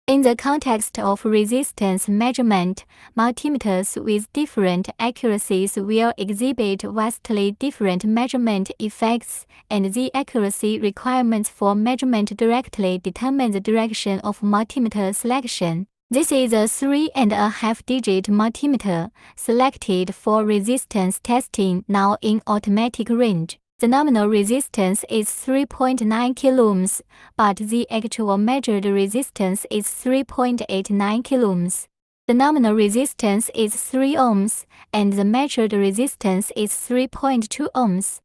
In the context of resistance measurement, multimeters with different accuracies will exhibit vastly different measurement effects, and the accuracy requirements for measurement directly determine the direction of multimeter selection. This is a 3½-digit multimeter selected for resistance testing now in automatic range. The nominal resistance is 3.9 kΩ, but the actual measured resistance is 3.89 kΩ. The nominal resistance is 3 ohms, and the measured resistance is 3.2 ohms.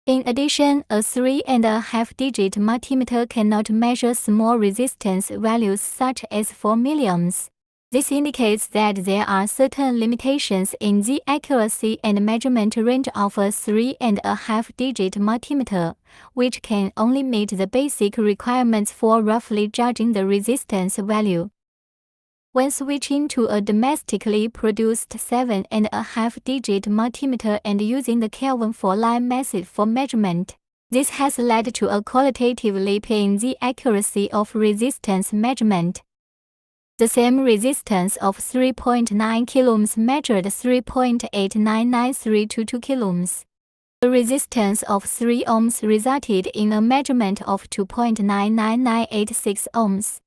In addition, a 3½-digit multimeter cannot measure small resistance values such as 4 milliohms. This indicates that there are certain limitations in the accuracy and measurement range of a 3½-digit multimeter, which can only meet the basic requirements for roughly judging the resistance value. When switching to a domestically produced 7½-digit multimeter and using the Kelvin for line method for measurement, this has led to a qualitative leap in the accuracy of resistance measurement. The same resistance of 3.9 kΩ measured 3.89932 kΩ. The resistance of 3 ohms resulted in a measurement of 2.99986 ohms.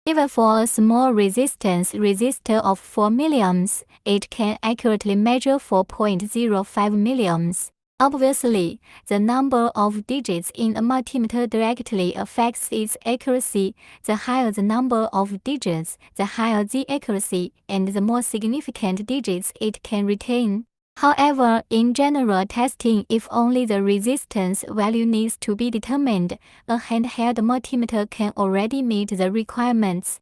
Even for a small resistance resistor of 4 milliohms, it can accurately measure 4.05 milliohms. Obviously, the number of digits in a multimeter directly affects its accuracy. The higher the number of digits, the higher the accuracy, and the more significant digits it can retain. However, in general testing, if only the resistance value needs to be determined, a handheld multimeter can already meet the requirements.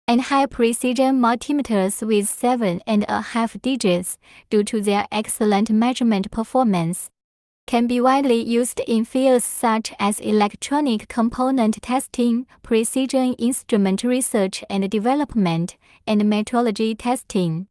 And high-precision multimeters with 7½ digits, due to their excellent measurement performance, can be widely used in fields such as electronic component testing, precision instrument research and development, and metrology testing.